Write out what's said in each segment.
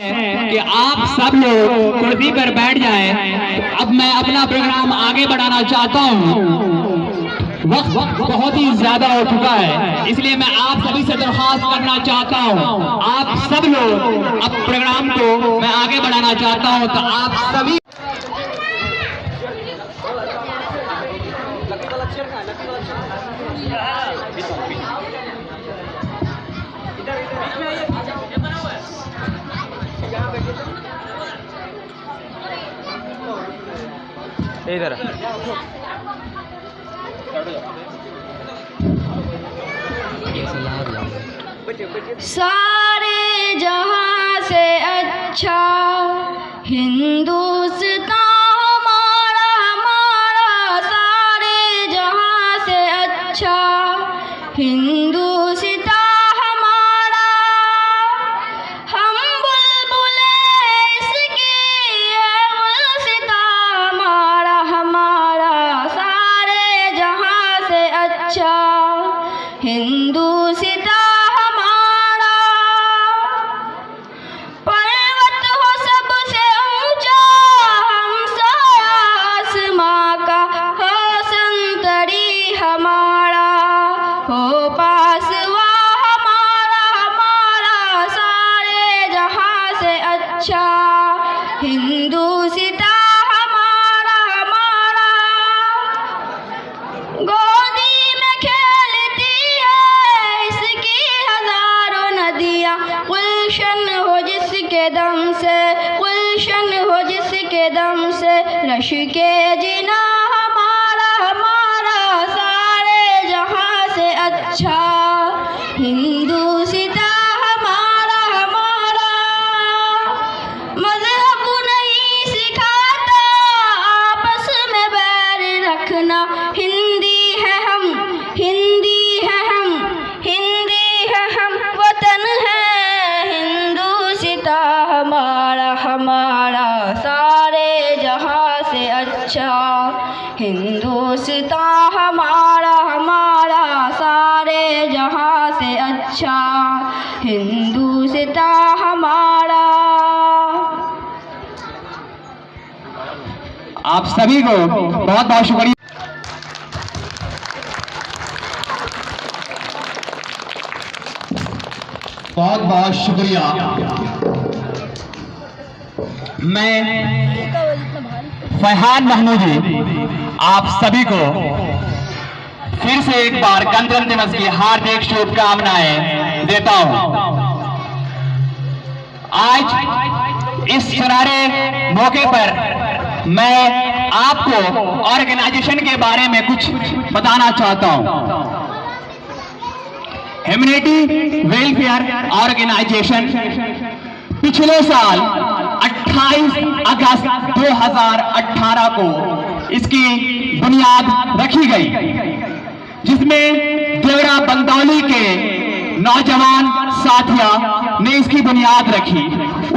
कि आप सब लोग कुर्सी पर बैठ जाएं। अब मैं अपना प्रोग्राम आगे बढ़ाना चाहता हूं। वक्त बहुत ही ज्यादा हो चुका है, इसलिए मैं आप सभी से दरख्वास्त करना चाहता हूं, आप सब लोग अब प्रोग्राम को मैं आगे बढ़ाना चाहता हूं, तो आप सभी इधर सारे जहां से अच्छा हिंदुस्तान हमारा हमारा, सारे जहां से अच्छा हिंदुस्तान हमारा। हम बुलबुले इसकी है गुलसितां हमारा हमारा, सारे जहां से अच्छा हिंदुस्तान हमारा। पर्वत हो सबसे ऊंचा हमसाया आसमां का, हो संतरी हमारा, हो पासवा हमारा हमारा, सारे जहां से अच्छा हिंदुस्तान हमारा हमारा। गोदी में खेलती है इसकी हजारों नदियां, गुलशन हो जिसके दम से, गुलशन हो जिसके दम से, लश्के जिना हमारा हमारा, सारे जहां से अच्छा हिंदुस्तान हमारा हमारा। मज़हब नहीं सिखाता आपस में बैर रखना, हिंदी है हम, हिंदी है हम, हिंदी है हम, वतन है हिंदुस्तान हमारा हमारा, सारे जहां से अच्छा हिंदुस्तान हमारा हमारा, सारे जहां से अच्छा हिंदुस्तान हमारा। आप सभी को बहुत बहुत शुक्रिया। बहुत बहुत शुक्रिया। मैं फरहान महमूदी आप सभी को फिर से एक बार गणतंत्र दिवस की हार्दिक शुभकामनाएं देता हूं। आज इस सुनहरे मौके पर मैं आपको ऑर्गेनाइजेशन के बारे में कुछ बताना चाहता हूं। ह्यूमैनिटी वेलफेयर ऑर्गेनाइजेशन पिछले साल 28 अगस्त 2018 को इसकी बुनियाद रखी गई, जिसमें देवरा बंदौली के नौजवान साथिया ने इसकी बुनियाद रखी।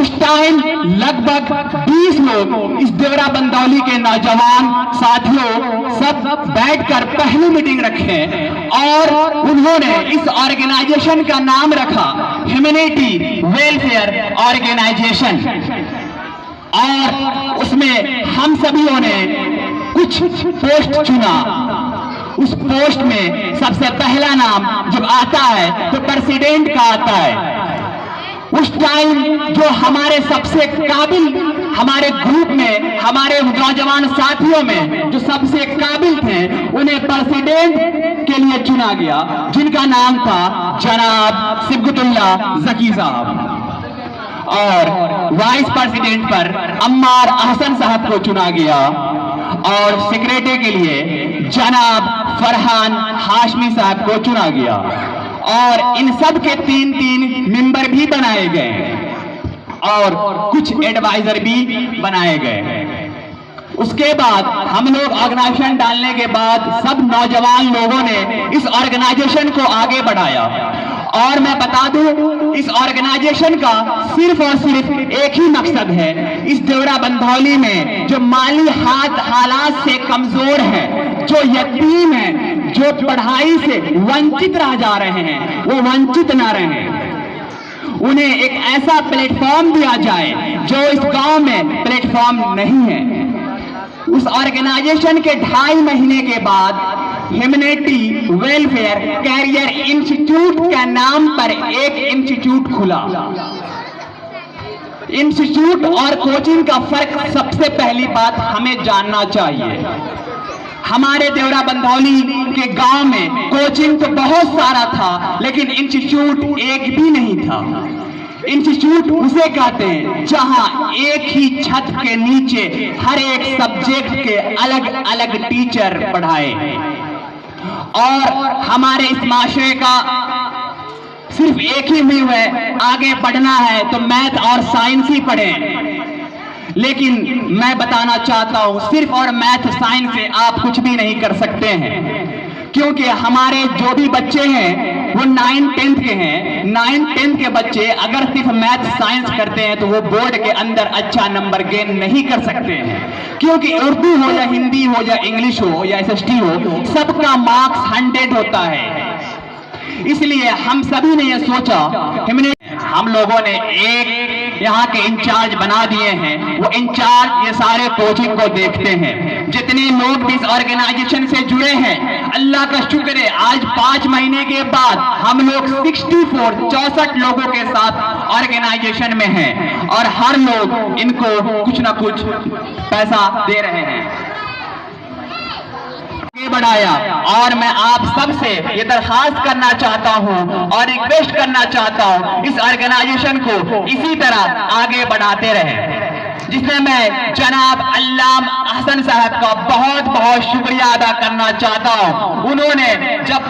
उस टाइम लगभग 20 लोग इस देवरा बंदौली के नौजवान साथियों सब बैठकर पहली मीटिंग रखे और उन्होंने इस ऑर्गेनाइजेशन का नाम रखा ह्यूमैनिटी वेलफेयर ऑर्गेनाइजेशन। और उसमें हम सभी ने कुछ पोस्ट चुना। उस पोस्ट में सबसे पहला नाम जब आता है तो प्रेसिडेंट का आता है। उस टाइम जो हमारे सबसे काबिल, हमारे ग्रुप में, हमारे नौजवान साथियों में जो सबसे काबिल थे, उन्हें प्रेसिडेंट के लिए चुना गया, जिनका नाम था जनाब सिबगतुल्ला जकी साहब। और वाइस प्रेसिडेंट पर अम्मार अहसन साहब को चुना गया और सेक्रेटरी के लिए जनाब फरहान हाशमी साहब को चुना गया। और इन सब के 3-3 मेंबर भी बनाए गए और कुछ एडवाइजर भी बनाए गए। उसके बाद हम लोग ऑर्गेनाइजेशन डालने के बाद सब नौजवान लोगों ने इस ऑर्गेनाइजेशन को आगे बढ़ाया। और मैं बता दूं, इस ऑर्गेनाइजेशन का सिर्फ और सिर्फ एक ही मकसद है, इस देवरा बंदौली में जो माली हालात से कमजोर हैं, जो यतीम हैं, जो पढ़ाई से वंचित रह जा रहे हैं, वो वंचित ना रहें। उन्हें एक ऐसा प्लेटफॉर्म दिया जाए जो इस गांव में प्लेटफॉर्म नहीं है। उस ऑर्गेनाइजेशन के 2.5 महीने के बाद ह्यूमैनिटी वेलफेयर कैरियर इंस्टीट्यूट के नाम पर एक इंस्टीट्यूट खुला। इंस्टीट्यूट और कोचिंग का फर्क सबसे पहली बात हमें जानना चाहिए। हमारे देवरा बंधौली के गांव में कोचिंग तो बहुत सारा था, लेकिन इंस्टीट्यूट एक भी नहीं था। इंस्टीट्यूट उसे कहते हैं जहां एक ही छत के नीचे हर एक सब्जेक्ट के अलग अलग टीचर पढ़ाए। और हमारे इस माशरे का सिर्फ एक ही व्यू है, आगे बढ़ना है तो मैथ और साइंस ही पढ़ें। लेकिन मैं बताना चाहता हूं सिर्फ और मैथ साइंस से आप कुछ भी नहीं कर सकते हैं, क्योंकि हमारे जो भी बच्चे हैं वो 9th-10th के हैं। 9th-10th के बच्चे अगर सिर्फ मैथ साइंस करते हैं तो वो बोर्ड के अंदर अच्छा नंबर गेन नहीं कर सकते हैं, क्योंकि उर्दू हो या हिंदी हो या इंग्लिश हो या SST हो, सबका मार्क्स 100 होता है। इसलिए हम सभी ने ये सोचा, हम लोगों ने एक यहाँ के इंचार्ज बना दिए हैं। वो इंचार्ज ये सारे कोचिंग को देखते हैं। जितने लोग भी इस ऑर्गेनाइजेशन से जुड़े हैं, अल्लाह का शुक्र है आज 5 महीने के बाद हम लोग 64 लोगों के साथ ऑर्गेनाइजेशन में हैं और हर लोग इनको कुछ ना कुछ पैसा दे रहे हैं। बढ़ाया और मैं आप सबसे ये दरखास्त करना चाहता हूं और रिक्वेस्ट करना चाहता हूं इस ऑर्गेनाइजेशन को इसी तरह आगे बढ़ाते रहें, जिसमें मैं जनाब अल्लाम हसन साहब का बहुत बहुत शुक्रिया अदा करना चाहता हूं। उन्होंने जब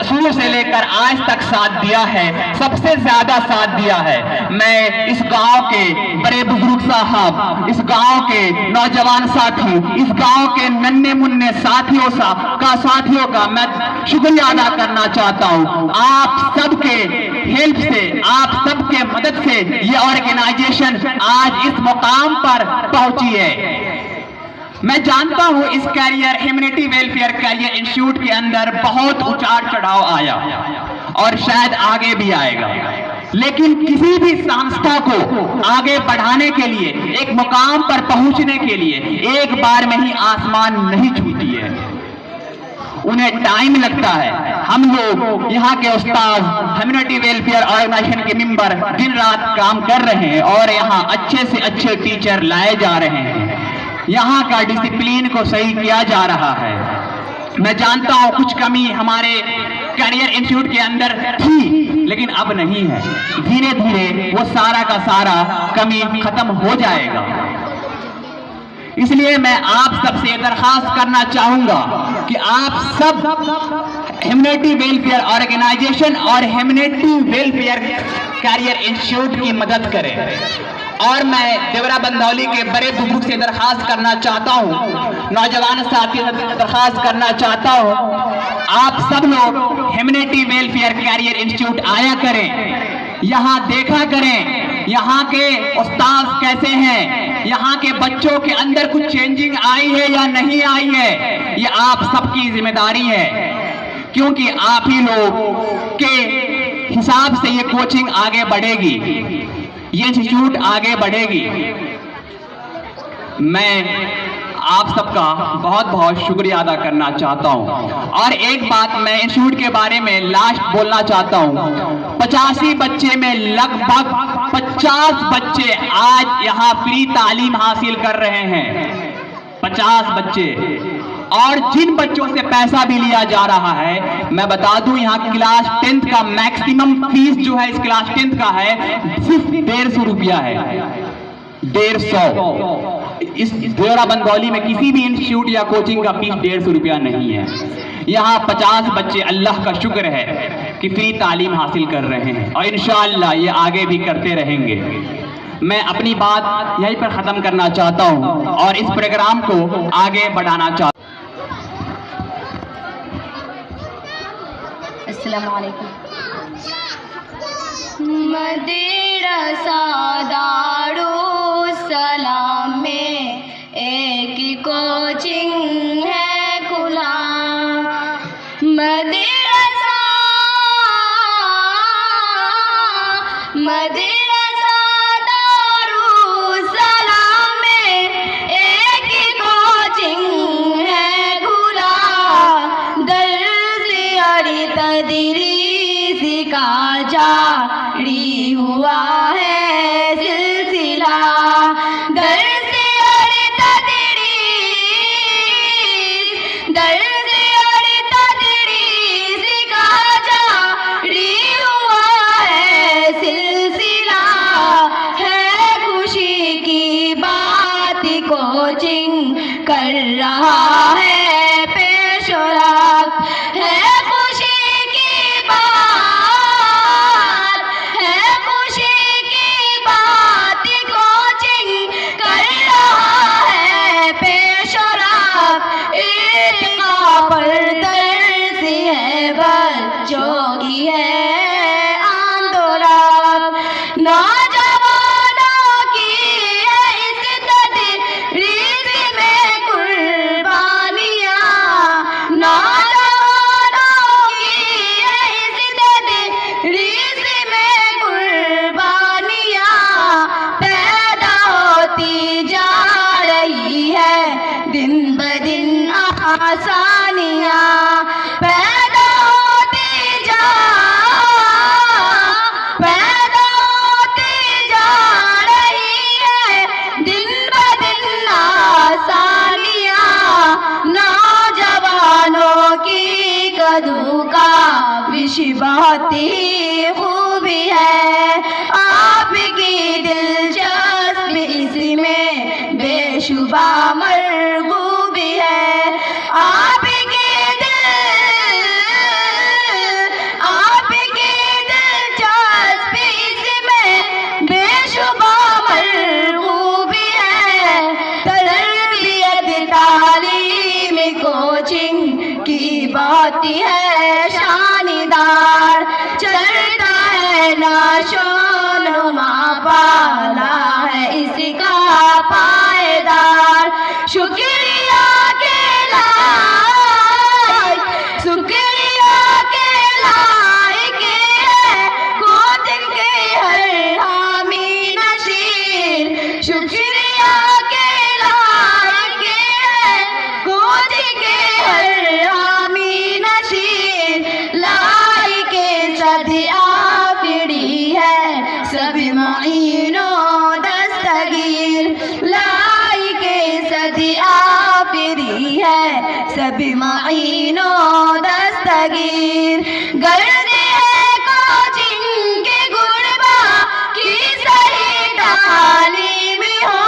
शुरू से लेकर आज तक साथ दिया है, सबसे ज्यादा साथ दिया है। मैं इस गांव के बड़े बुजुर्ग साहब, इस गांव के नौजवान साथी, इस गांव के नन्हे मुन्ने साथियों का मैं शुक्रिया अदा करना चाहता हूं। आप सबके हेल्प से, आप सबके मदद से ये ऑर्गेनाइजेशन आज इस मुकाम पर पहुंची है। मैं जानता हूं इस career humanity welfare career institute के अंदर बहुत उतार चढ़ाव आया और शायद आगे भी आएगा, लेकिन किसी भी संस्था को आगे बढ़ाने के लिए, एक मुकाम पर पहुंचने के लिए एक बार में ही आसमान नहीं छूती है, उन्हें टाइम लगता है। हम लोग यहाँ के उस्ताद, ह्यूमैनिटी वेलफेयर ऑर्गेनाइजेशन के मेंबर दिन रात काम कर रहे हैं और यहाँ अच्छे से अच्छे टीचर लाए जा रहे हैं। यहाँ का डिसिप्लिन को सही किया जा रहा है। मैं जानता हूँ कुछ कमी हमारे कैरियर इंस्टीट्यूट के अंदर थी, लेकिन अब नहीं है। धीरे धीरे वो सारा का सारा कमी खत्म हो जाएगा। इसलिए मैं आप सबसे दरखास्त करना चाहूंगा कि आप सब ह्यूमैनिटी वेलफेयर ऑर्गेनाइजेशन और ह्यूमैनिटी वेलफेयर कैरियर इंस्टीट्यूट की मदद करें। और मैं देवरा बंधौली के बड़े बुजुर्ग से दरखास्त करना चाहता हूं, नौजवान साथियों से दरखास्त करना चाहता हूं, आप सब लोग ह्यूमैनिटी वेलफेयर कैरियर इंस्टीट्यूट आया करें, यहाँ देखा करें यहाँ के उस्ताद कैसे हैं, यहाँ के बच्चों के अंदर कुछ चेंजिंग आई है या नहीं आई है। ये आप सबकी जिम्मेदारी है, क्योंकि आप ही लोग के हिसाब से ये कोचिंग आगे बढ़ेगी, ये इंस्टीट्यूट आगे बढ़ेगी। मैं आप सबका बहुत बहुत शुक्रिया अदा करना चाहता हूं। और एक बात मैं इंस्टीट्यूट के बारे में लास्ट बोलना चाहता हूं। 85 बच्चे में लगभग 50 बच्चे आज यहाँ फ्री तालीम हासिल कर रहे हैं। 50 बच्चे। और जिन बच्चों से पैसा भी लिया जा रहा है, मैं बता दूं यहाँ क्लास 10th का मैक्सिमम फीस जो है इस क्लास 10th का है सिर्फ 150 रुपया है। 150। इस देवरा बंधौली में किसी भी इंस्टीट्यूट या कोचिंग का फीस 150 रुपया नहीं है। यहाँ 50 बच्चे, अल्लाह का शुक्र है कि फ्री तालीम हासिल कर रहे हैं और इंशाअल्लाह ये आगे भी करते रहेंगे। मैं अपनी बात यहीं पर खत्म करना चाहता हूँ और इस प्रोग्राम को आगे बढ़ाना चाहता हूँ। अस्सलाम वालेकुम। मदरसा दारुस सलाम में एक कोचिंग है खुला। मदरसा मदरसा दारुसलाम में एक ही कोचिंग है खुला, दर्स और तदरीस का जारी हुआ है सिलसिला। दर्स और तदरीस का जारी हुआ है सिलसिला। है खुशी की बात कोचिंग कर रहा है पेशोरफ, है खुशी की बात, है खुशी की बात कोचिंग कर रहा है पेशोरफ। इर्तिका पर दर्स है बच्चों की है आंदोलन, नौजवानों की है इस तदरीस में कुर्बानियाँ, नौजवानों की है इस तदरीस में कुर्बानियाँ। पैदा होती जा रही है दिन ब दिन आसानियाँ, पैदा होती जा रही है दिन ब दिन आसानियाँ। नौजवानों की कदू का विश बहुत ही खूबी है, आपकी दिलचस्पी इसमें बेशुबा मरगूबी है। आपकी दिलचस्पी इसमें बेशुबा मरगूबी है। तरबियत तालीम कोचिंग की बहुत है शानदार, चलता है नाशोनुमा पाला है इसका पायदार। शुक्रिया के लायक, शुक्रिया के लायक है कोचिंग के हर हामी नशीर, शुक्रिया के लायक है कोचिंग के हर हामी नशीर। लाई के सदिया पीढ़ी है सभी मुईनो दस्तगीर, लाई के सदिया पीढ़ी है सभी मुईनो दस्तगीर। गर्द है कोचिंग के गुरबा की सही तालीम हो,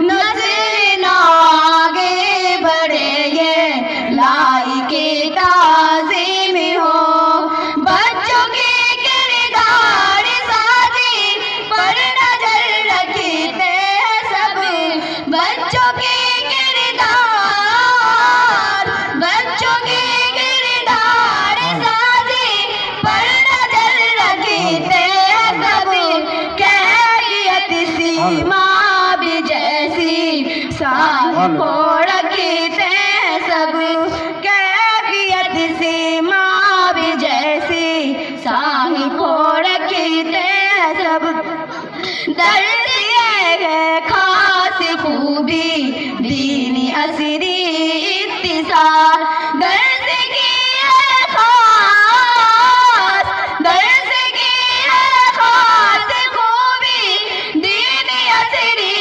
नस्ल आगे बढ़े ये लाई के ताज़ीम हो। बच्चों की किरदार साजी पर नजर रखते हैं सब, बच्चों की किरदार साजी पर नजर रखते हैं सब। कैफियत सीमा भी जैसी साथ को रखते हैं सब, कैफियत सीमा भी जैसी साथ को रखते हैं सब। दर्द है खास खूबी दीनी असरी इत्तिसाल, दर्द की है खास, दर्द की है खास खूबी दीनी असरी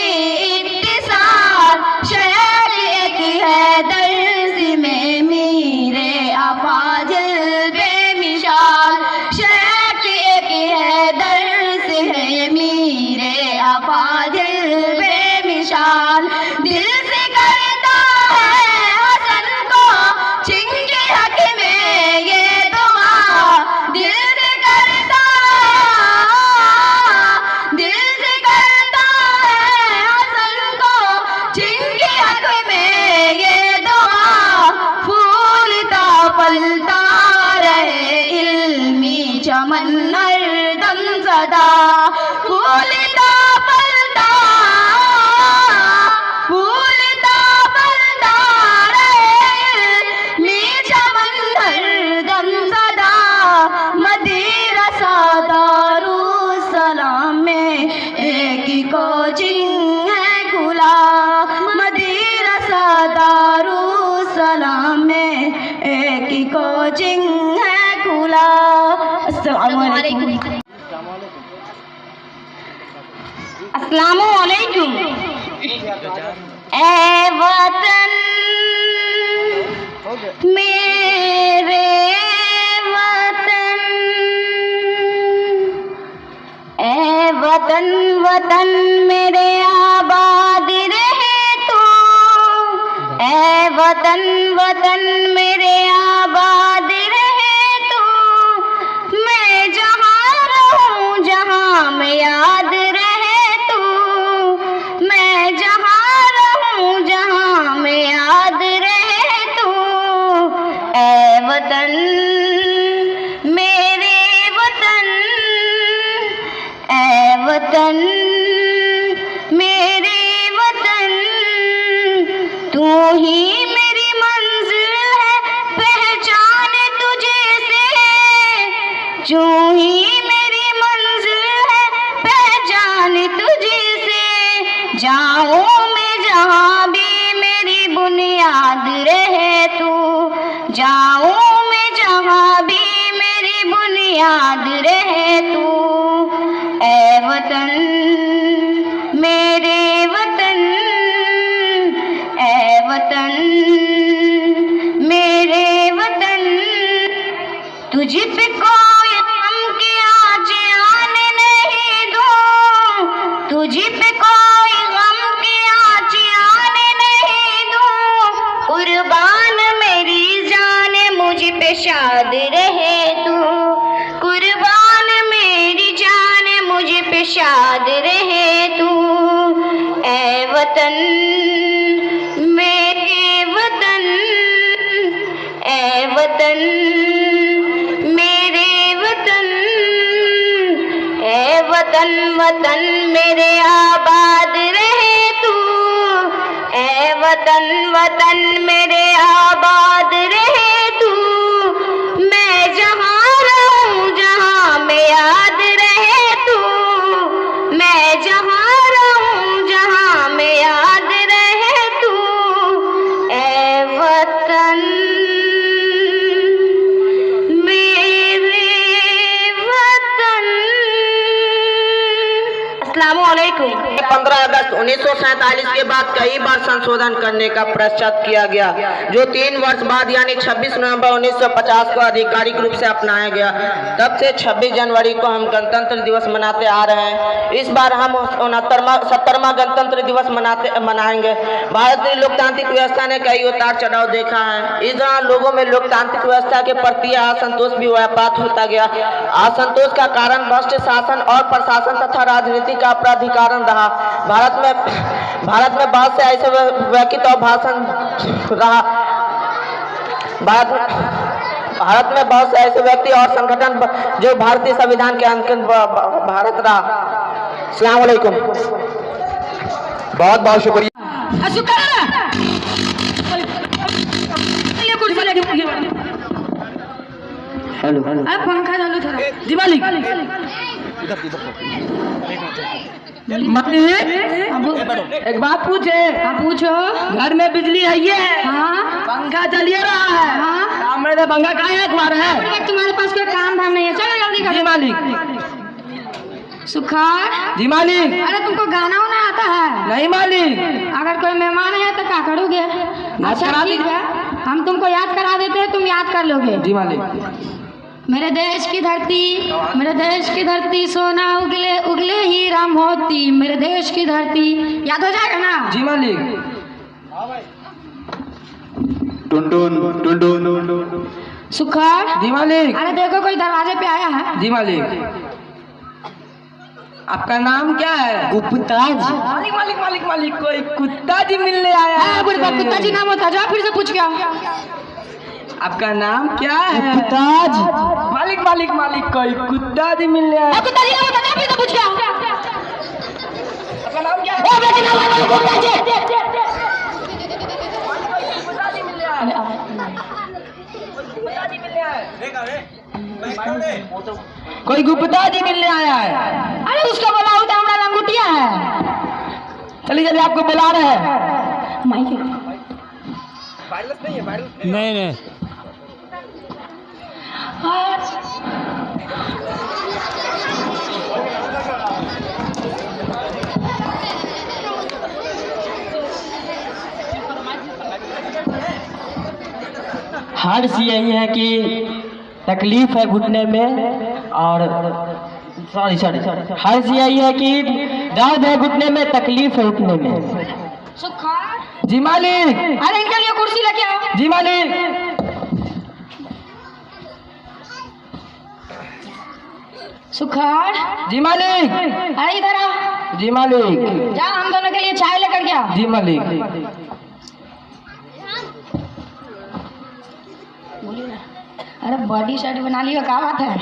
इत्तिसाल। शहर एक है दर्ज में मीरे अफाजिल बेमिसाल, शहर एक है दर्ज है मीरे अफाजिल बेमिसाल। दिल से करता है हसन को चिंग के हक में ये दुआ, दिल से करता है हसन को चिंग के हक में ये दुआ। फूलता फलता रहे इल्मी चमन हरदम सदा, फूलता फलता कोचिंग है खुला। अस्सलाम वालेकुम। अस्सलाम वालेकुम। ऐ वतन मेरे वतन, ऐ वतन वतन मेरे आबाद रहे तू, ऐ वतन वतन मेरे आबाद रहे तू। मैं जहाँ रहूँ जहाँ में याद रहे तू, मैं जहाँ रहूँ जहाँ में याद रहे तू। ऐ वतन मेरे वतन, ऐ वतन मेरे वतन, तू ही मेरी मंजिल है पहचान तुझे से, तू ही मेरी मंजिल है पहचान तुझे से। जाऊँ मैं जहाँ भी मेरी बुनियाद रहे तू, जाऊँ मैं जहाँ भी मेरी बुनियाद रहे तू। ऐ वतन मेरे वतन, ऐ वतन मेरे वतन, तुझ पे कोई गम की आँच आने नहीं दूँ, तुझ पे कोई गम की आँच आने नहीं दूँ। कुर्बान मेरी जान मुझ पे शाद रहे तू, कुर्बान मेरी जान मुझ पे शाद रहे तू। ऐ वतन मेरे वतन, ऐ वतन मेरे वतन, ऐ वतन वतन मेरे आबाद रहे तू, ऐ वतन वतन मेरे आबाद रहे तू। मैं जहाँ रहूँ जहाँ में याद रहे तू, मैं जहाँ रहूँ जहाँ में याद रहे तू। ऐ वतन मेरे वतन। अस्सलाम वालेकुम। 15 अगस्त 1947 के बाद कई बार संशोधन करने का प्रयास किया गया, जो 3 वर्ष बाद यानी 26 नवंबर 1950 को आधिकारिक रूप से अपनाया गया। तब से 26 जनवरी को हम गणतंत्र दिवस मनाते आ रहे हैं। इस बार हम 70वां गणतंत्र दिवस मनाएंगे। भारतीय लोकतांत्रिक व्यवस्था ने कई उतार चढ़ाव देखा है। इस दौरान लोगों में लोकतांत्रिक व्यवस्था के प्रति असंतोष भी व्यापात होता गया। असंतोष का कारण भ्रष्ट शासन और प्रशासन तथा राजनीति का अपराधीकरण रहा। भारत में बहुत से ऐसे व्यक्तित्व और भाषण रहा। भारत में बहुत से ऐसे व्यक्ति और संगठन जो भारतीय संविधान के अंतर्गत भारत रहा। अस्सलाम वालेकुम। बहुत बहुत शुक्रिया। हेलो पंखा डालो थोड़ा। जी मालिक। एक बात पूछे। हाँ पूछो। घर में बिजली है ये, हाँ पंखा चलिए रहा है, हाँ मेरे पंखा कहाँ है तुम्हारा है? तुम्हारे पास कोई काम धाम नहीं है, चलो जल्दी जी करो। मालिक। सुखार। जी मालिक। अरे तुमको गाना वाना आता है? नहीं मालिक। अगर कोई मेहमान है तो क्या करोगे? अच्छा करा ठीक दी। है, हम तुमको याद करा देते हैं, तुम याद कर लोगे। जी मालिक। मेरे देश की धरती, मेरे देश की धरती सोना उगले उगले हीरा मोती, मेरे देश की धरती। याद हो जाएगा ना? जी मालिक। टुनटुन टुनटुन। सुखार। जी मालिक। अरे देखो कोई दरवाजे पे आया है। जी मालिक। आपका नाम क्या है? गुप्ताज। मालिक मालिक मालिक मालिक, कोई कुत्ता जी मिलने आया है। कुत्ता जी नाम होता, जाओ फिर से पूछ के आओ। आपका नाम क्या है? गुप्ताज। मालिक मालिक मालिक, कोई कुत्ता जी मिलने आया है। कुत्ता जी नाम होता, जाओ फिर से पूछ के आओ। आपका नाम क्या है? ओ बेटी नाम है कुत्ता जी। कोई गुप्ता जी मिलने आया है। अरे उसको बोला होता हमारा लंगोटिया है। चलिए चलिए, आपको बुला रहे हैं। माइक नहीं हर्ष यही है कि तकलीफ है घुटने में और सॉरी हर्ष यही है कि दर्द है घुटने में, तकलीफ है उठने में। सुखार। जी मालिक। अरे इनके लिए कुर्सी लेके आओ। जी मालिक। सुखार। जी मालिक। अरे इधर आ। जी मालिक। जा हम दोनों के लिए चाय लेकर के आओ। जी मालिक। अरे बॉडी शर्ट बना लियो, क्या बात है?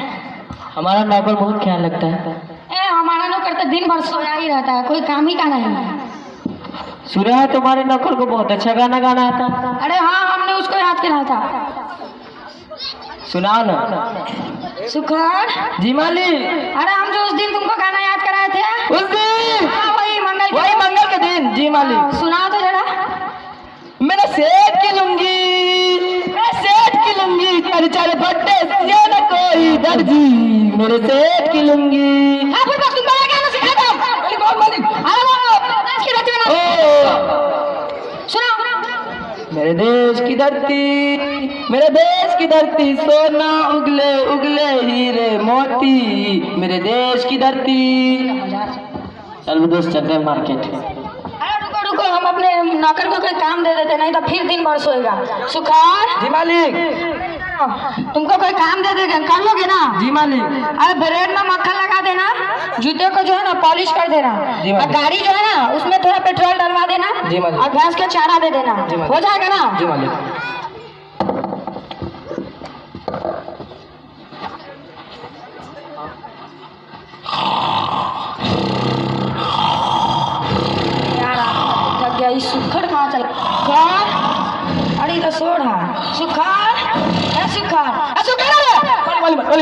हमारा नौकर बहुत ख्याल रखता है। हमारा नौकर तो दिन भर सोया ही रहता है, कोई काम ही का नहीं है। सुना है तुम्हारे नौकर को बहुत अच्छा गाना गाना आता। अरे हाँ, हमने उसको याद करा था। सुनाओ ना। सुखार। जी मालिक। अरे हम जो उस दिन तुमको गाना याद कराए थे, उस दिन वही मंगल के दिन। जी मालिक। सुनाओ तो जरा। मेरा सेठ की लुंगी, मेरा सेठ की लुंगी, चल चल फटे ये न कोई दर्जी, मेरे सेठ की लुंगी। हाँ, फिर बस तुम गाना गाना सिखा दो। मालिक। इसकी रचना सुनाओ। मेरे देश की धरती, मेरे देश की धरती, सोना उगले उगले हीरे मोती, मेरे देश की धरती। चल दोस्त चलते हैं मार्केट। रुको, हम अपने नौकर को कोई काम दे देते, नहीं तो फिर दिन भर सोएगा। सुखार। जी मालिक। तुमको कोई काम दे देगा, कर लोगे ना? जी मालिक। अरे ब्रेड में मक्खन लगा देना, जूते को जो है ना पॉलिश कर देना, जी मालिक। और गाड़ी जो है ना उसमें थोड़ा पेट्रोल डलवा देना, जी मालिक। और भैंस का चारा दे देना, हो जाएगा ना? जी मालिक। सुखार कहाँ चला? अरे तो सो रहा। सुखार। सुखार। अरे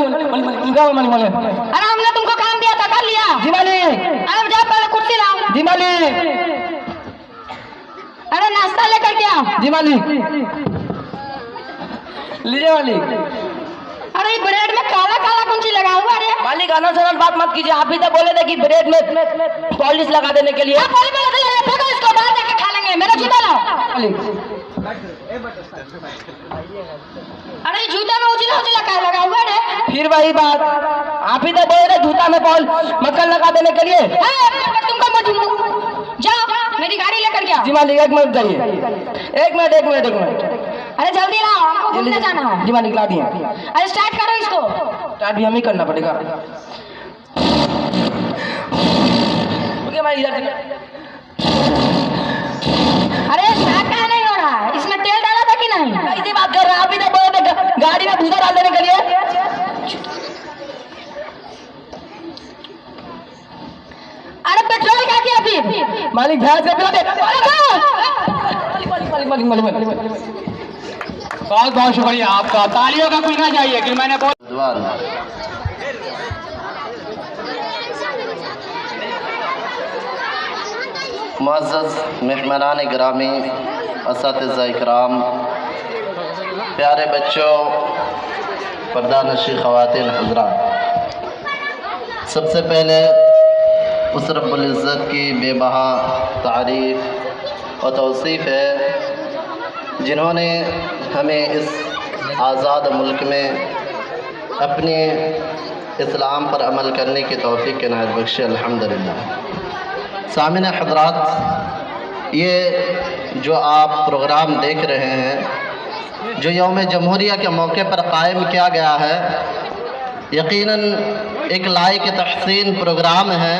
हमने तुमको काम दिया था, कर लिया? जी मालिक। अरे जाओ पहले कुर्सी लाओ। जी मालिक। अरे नाश्ता लेकर के आओ। जी मालिक। लीजिए मालिक। अरे ये ब्रेड में काला काला कौन सी लगा हुआ है? मालिक अनसरल बात मत कीजिए, आप ही तो बोले थे कि ब्रेड में पॉलिश लगा देने के लिए। इसको बाहर जाके खा लेंगे, मेरा जूता लाओ। अरे जूता में उजला उजला क्या लगा हुआ है? फिर वही बात, आप ही तो बोले थे जूता में मक्खन लगा देने के लिए। जाओ मेरी गाड़ी लेकर के आओ। जी मालिक, एक मिनट जाइए। एक मिनट। अरे जल्दी लाओ, हमको घूमने जाना है। जी मालिक ला दिए। अरे स्टार्ट करो इसको। स्टार्ट भी हम ही करना पड़ेगा। ओके मालिक, इधर से। अरे स्टार्ट कहाँ नहीं हो रहा है? इसमें तेल डाला था कि नहीं? कैसी बात कर रहे हैं आप ही तो बोले थे गाड़ी में भूसा डाल देने के लिए। अरे पेट्रोल क्या किया फिर? मालिक भैंस से पिला दे। बहुत बहुत शुक्रिया आपका, तालियों का खुलना चाहिए कि मैंने मुअज़्ज़ज़ मेहमानान गिरामी, असातिज़ा इकराम, प्यारे बच्चों, पर्दानशीं ख़वातीन हज़रात, सबसे पहले उस रब्बुल इज़्ज़त की बेबहा तारीफ़ और तौसीफ़ है जिन्होंने हमें इस आज़ाद मुल्क में अपने इस्लाम पर अमल करने की तौफ़ीक़ के नायत बख्शे, अल्हम्दुलिल्लाह। सामिन हज़रात, ये जो आप प्रोग्राम देख रहे हैं, जो यौम जमहूरिया के मौके पर कायम किया गया है, यकीनन एक लायक तहसीन प्रोग्राम है।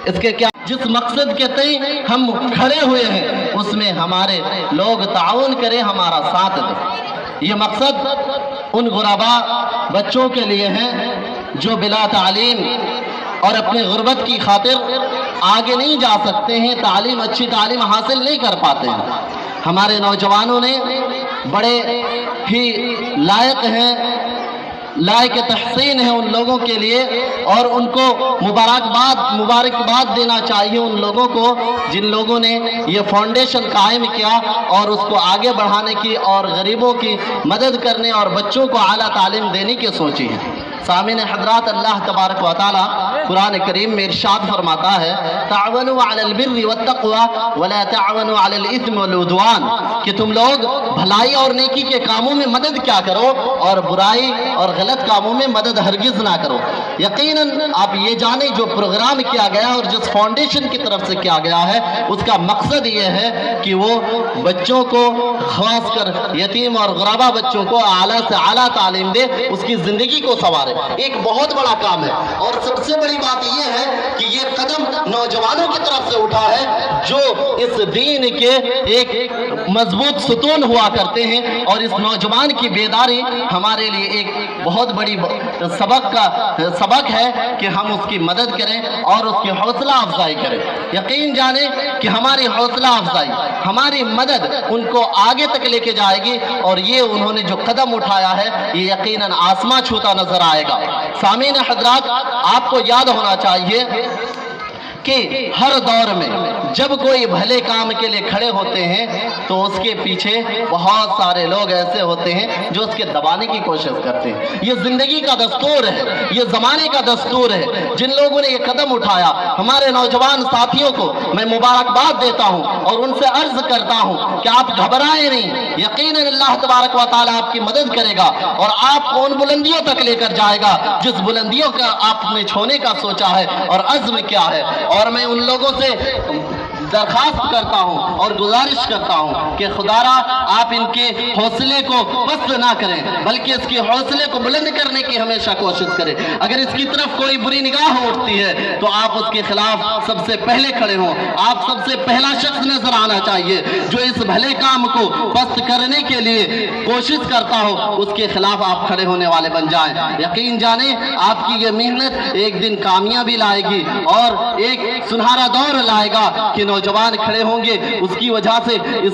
इसके क्या जिस मकसद के तय हम खड़े हुए हैं उसमें हमारे लोग ताउन करें, हमारा साथ दें। ये मकसद उन गुरबा बच्चों के लिए है जो बिला तालीम और अपने गुर्बत की खातिर आगे नहीं जा सकते हैं, तालीम अच्छी तालीम हासिल नहीं कर पाते हैं। हमारे नौजवानों ने बड़े ही लायक हैं लायक तहसीन है उन लोगों के लिए, और उनको मुबारकबाद देना चाहिए उन लोगों को जिन लोगों ने ये फाउंडेशन कायम किया और उसको आगे बढ़ाने की और गरीबों की मदद करने और बच्चों को आला तालीम देने की सोची है। सामीन हज़रात, अल्लाह तबारक व तआला कुरान करीम में इरशाद फरमाता है, ताअवनु अलल बिर्रि वत्तक़वा वला ताअवनु अलल इस्मि वल उद्वान, कि तुम लोग भलाई और नेकी के कामों में मदद क्या करो और बुराई और गलत कामों में मदद हरगिज ना करो। यकीनन आप ये जाने जो प्रोग्राम किया गया और जिस फाउंडेशन की तरफ से किया गया है उसका मकसद ये है कि वो बच्चों को, खासकर यतीम और गुरबा बच्चों को आला से आला तालीम दे, उसकी ज़िंदगी को संवारे। एक बहुत बड़ा काम है। और सबसे बड़ी बात यह है कि ये कदम नौजवानों की तरफ से उठा है जो इस दीन के एक मजबूत सुतून हुआ करते हैं, और इस नौजवान की बेदारी हमारे लिए एक बहुत बड़ी सबक है कि हम उसकी मदद करें और उसकी हौसला अफजाई करें। यकीन जाने कि हमारी हौसला अफजाई, हमारी मदद उनको आगे तक लेके जाएगी, और ये उन्होंने जो कदम उठाया है ये यकीनन आसमां छूता नजर आएगा। सामीन हज़रात, आपको याद होना चाहिए कि हर दौर में जब कोई भले काम के लिए खड़े होते हैं तो उसके पीछे बहुत सारे लोग ऐसे होते हैं जो उसके दबाने की कोशिश करते हैं। ये जिंदगी का दस्तूर है, ये जमाने का दस्तूर है। जिन लोगों ने ये कदम उठाया, हमारे नौजवान साथियों को मैं मुबारकबाद देता हूँ और उनसे अर्ज करता हूँ कि आप घबराएं नहीं। यकीनन अल्लाह तबारक व तआला आपकी मदद करेगा और आपको उन बुलंदियों तक लेकर जाएगा जिस बुलंदियों का आपने छूने का सोचा है और अज़्म क्या है। और मैं उन लोगों से दरखास्त करता हूं और गुजारिश करता हूं कि खुदारा आप इनके हौसले को पस्त ना करें, बल्कि इसके हौसले को बुलंद करने की हमेशा कोशिश करें। अगर इसकी तरफ कोई बुरी निगाह उठती है तो आप उसके खिलाफ सबसे पहले खड़े हों। आप सबसे पहला शख्स नजर आना चाहिए जो इस भले काम को पस्त करने के लिए कोशिश करता हो, उसके खिलाफ आप खड़े होने वाले बन जाएं। यकीन जाने आपकी ये मेहनत एक दिन कामयाबी लाएगी और एक सुनहरा दौर लाएगा कि नौजवान खड़े होंगे, उसकी वजह से इस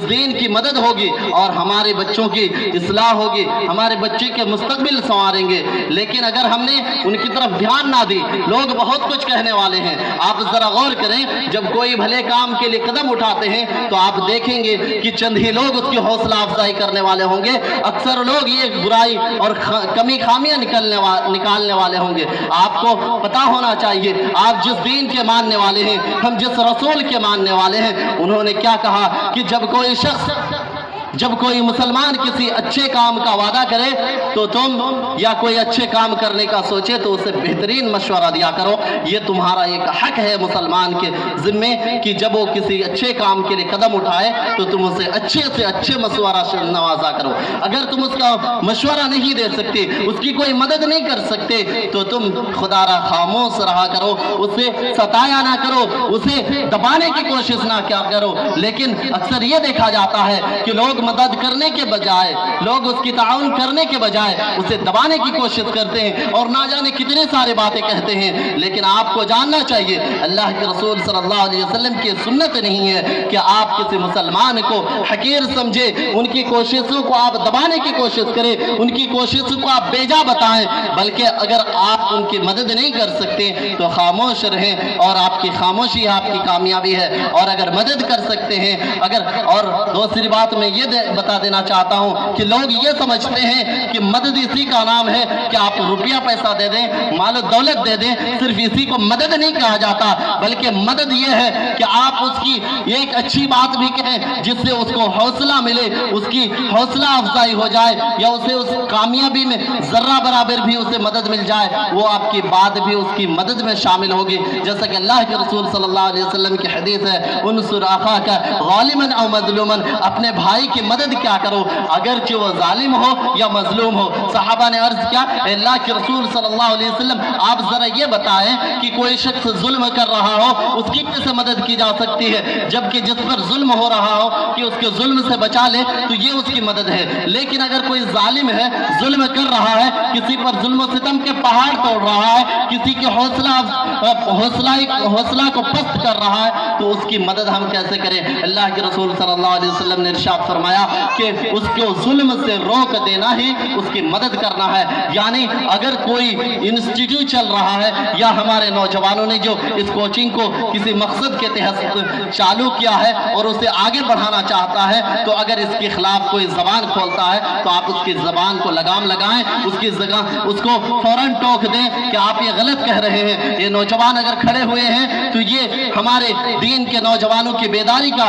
दीन की मदद होगी और हमारे बच्चों की इस्लाह होगी, हमारे बच्चे के मुस्तकबिल संवारेंगे। लेकिन अगर हमने उनकी तरफ ध्यान ना दी, लोग बहुत कुछ कहने वाले हैं। आप जरा गौर करें, जब कोई भले काम के लिए कदम उठाते हैं तो आप देखेंगे कि चंद ही लोग उसकी हौसला अफजाई करने वाले होंगे। अक्सर लोग ये बुराई और कमी खामियां निकालने वाले होंगे। आपको पता होना चाहिए, आप जिस दीन के मानने वाले हैं, हम जिस रसूल के मानने वाले हैं, उन्होंने क्या कहा कि जब कोई मुसलमान किसी अच्छे काम का वादा करे तो तुम या कोई अच्छे काम करने का सोचे तो उसे बेहतरीन मशवरा दिया करो। ये तुम्हारा एक हक है मुसलमान के जिम्मे कि जब वो किसी अच्छे काम के लिए कदम उठाए तो तुम उसे अच्छे से अच्छे मशवरा से नवाजा करो। अगर तुम उसका मशवरा नहीं दे सकते, उसकी कोई मदद नहीं कर सकते, तो तुम खुदारा खामोश रहा करो, उसे सताया ना करो, उसे दबाने की कोशिश ना क्या करो। लेकिन अक्सर ये देखा जाता है कि लोग मदद करने के बजाय, लोग उसकी ताउन करने के बजाय उसे दबाने की कोशिश करते हैं और ना जाने कितने सारे बातें कहते हैं। लेकिन आपको जानना चाहिए, अल्लाह के रसूल सल्लल्लाहु अलैहि वसल्लम की सुन्नत नहीं है कि आप किसी मुसलमान को हकीर समझे, उनकी कोशिशों को आप दबाने की कोशिश करें, उनकी कोशिशों को आप बेजा बताएं। बल्कि अगर आप उनकी मदद नहीं कर सकते तो खामोश रहें, और आपकी खामोशी आपकी कामयाबी है। और अगर मदद कर सकते हैं, और दूसरी बात मैं ये बता देना चाहता हूं कि लोग ये समझते हैं कि मदद इसी का नाम है कि आप रुपया पैसा दे दें, माल दौलत दे दें। सिर्फ इसी को मदद नहीं कहा जाता, बल्कि मदद ये है कि आप उसकी एक अच्छी बात भी कहें जिससे उसको हौसला मिले, उसकी हौसला अफजाई हो जाए, या उसे उस कामयाबी में जर्रा बराबर भी उसे मदद मिल जाए, वो आपकी बात भी उसकी मदद में शामिल होगी। जैसा कि अल्लाह के रसूल सल्लल्लाहु अलैहि वसल्लम की हदीस है, उनसुर अखाका ग़ालिमन औ मज़लूमन, अपने भाई की मदद क्या करो अगरचे वो जालिम हो या मजलूम हो। सहाबा ने अर्ज किया, अल्लाह के रसूल सल्लल्लाहु अलैहि वसल्लम आप जरा ये बताएं कि कोई शख्स जुल्म कर रहा हो उसकी कैसे मदद की जा सकती है, जबकि जिस पर जुल्म हो रहा हो कि उसके जुल्म से बचा ले तो ये उसकी मदद है। लेकिन अगर कोई जालिम है, जुल्म कर रहा है, किसी पर जुल्म सितम के पहाड़ तोड़ रहा है, किसी के हौसला को पस्त कर रहा है, तो उसकी मदद हम कैसे करें? अल्लाह के रसूल सल्लल्लाहु अलैहि वसल्लम ने इरशाद फरमाया कि उसको जुल्म से रोक देना ही उसकी मदद करना है। यानी अगर कोई इंस्टीट्यूट चल रहा है या हमारे नौजवानों ने जो इस कोचिंग को किसी मकसद के तहत चालू किया है और उसे आगे बढ़ाना चाहता है, तो अगर इसके खिलाफ कोई जबान खोलता है तो आप उसकी जबान को लगाम लगाएं, उसको फौरन टोक दें कि आप ये गलत कह रहे हैं। ये नौजवान अगर खड़े हुए हैं तो ये हमारे दीन के नौजवानों की बेदारी का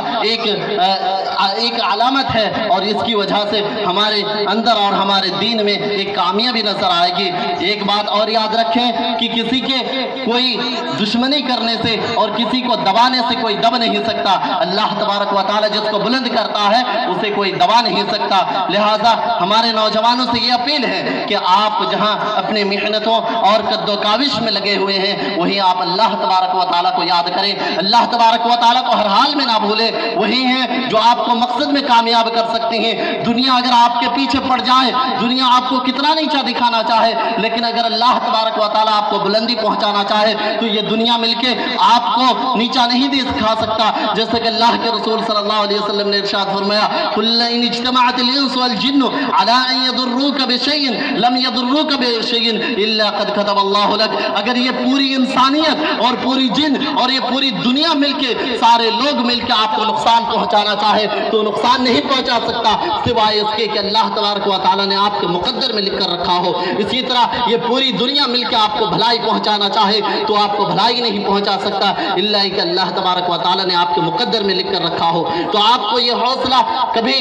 एक अलामत है और इसकी वजह से हमारे अंदर और हमारे दीन में एक कामयाबी नजर आएगी। एक बात और याद रखें कि किसी के कोई दुश्मनी करने से और किसी को दबाने से कोई दब नहीं सकता। अल्लाह तबारक व तआला जिसको बुलंद करता है उसे कोई दबा नहीं सकता। लिहाजा हमारे नौजवानों से ये अपील है कि आप जहां अपनी मेहनतों और कद्दोकाविश में लगे हुए हैं वहीं आप अल्लाह तबारक व तआला को याद करें, अल्लाह तबारक व तआला को हर हाल में ना भूलें। वही है जो आपको मकसद में कामयाब कर सकते हैं। दुनिया अगर आपके पीछे पड़ जाए, दुनिया आपको कितना नीचा दिखाना चाहे, लेकिन अगर अल्लाह तबारक व तआला आपको बुलंदी पहुंचाना चाहे तो ये दुनिया मिलके आपको नीचा नहीं दिखा सकता। जैसे कि अल्लाह के रसूल सल्लल्लाहु अलैहि वसल्लम ने इरशाद फरमाया, कुल इन इज्तमाअतिल इंसु वल जिन्नु अला अन यदुर्रुका बिशैइन लम यदुर्रुका बिशैइन इल्ला कद कतबल्लाहु लक। अगर ये पूरी इंसानियत और पूरी जिन और ये पूरी दुनिया मिलके, सारे लोग मिलके आपको नुकसान पहुंचाना चाहे तो नुकसान नहीं पहुंचा सकता सिवाय इसके कि अल्लाह तबारक व तआला ने आपके मुकद्दर में लिख कर रखा हो। इसी तरह ये पूरी दुनिया मिलके आपको भलाई पहुंचाना चाहे तो आपको भलाई नहीं पहुंचा सकता इल्ला कि अल्लाह तबारक व तआला ने आपके मुकद्दर में लिख कर रखा हो। तो आपको ये हौसला कभी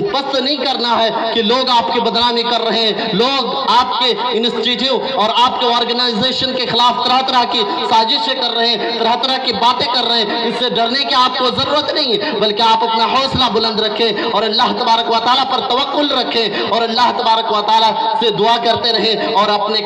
पस्त नहीं करना है कि लोग आपकी बदनामी कर रहे हैं, लोग आपके इंस्टीट्यूट और आपके ऑर्गेनाइजेशन के खिलाफ तरह तरह की साजिशें कर रहे हैं, तरह तरह की बातें कर रहे हैं। इससे डरने की आपको जरूरत नहीं है, बल्कि आप अपना हौसला बुलंद रखें और अल्लाह तबारक व तआला पर तवक्कुल रखें और अल्लाह तबारक व तआला से दुआ करते रहें और अपने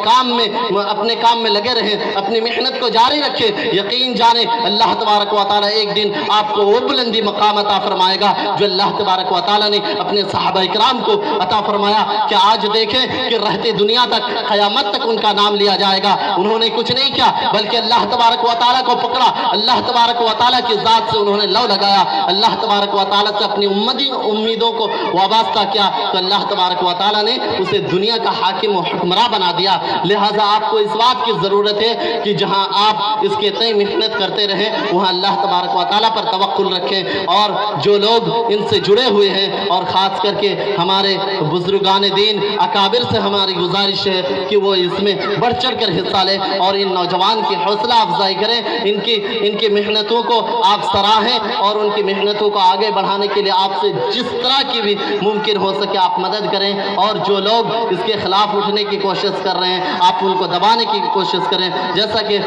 काम में लगे रहें, अपनी मेहनत को जारी रखें। यकीन जाने अल्लाह तबारक व तआला एक दिन आपको वो बुलंदी मकाम अता फरमाएगा जो अल्लाह तबारक व तआला ने अपने सहाबा इकराम को अता फरमाया कि आज देखें कि रहते दुनिया तक क़यामत तक उनका नाम लिया जाएगा। उन्होंने कुछ नहीं किया बल्कि अल्लाह तबारक व तआला को पकड़ा, अल्लाह तबारक व तआला की ज़ात से उन्होंने लव लगाया, अल्लाह तबारक व तआला से अपनी उम्मीदों को वाबस्ता किया तो अल्लाह तबारक व तआला ने उसे दुनिया का हाकिम और हुक्मरान बना दिया। लिहाजा आपको इस बात की ज़रूरत है कि जहाँ आप इसके तय मेहनत करते रहें वहाँ अल्लाह तबारक व तआला पर तवक्कुल रखें। और जो लोग इनसे जुड़े हुए हैं और ख़ास करके हमारे बुजुर्गान दीन अकाबिर से हमारी गुजारिश है कि वो इसमें बढ़ चढ़ कर हिस्सा लें और इन नौजवान की हौसला अफजाई करें, इनकी मेहनतों को आप सराहें और उनकी मेहनतों को आगे बढ़ाने के लिए आपसे जिस तरह की भी मुमकिन हो सके आप मदद करें। और जो लोग इसके खिलाफ उठने की कोशिश कर रहे हैं आप उनको दबाने की कोशिश करें। जैसा कि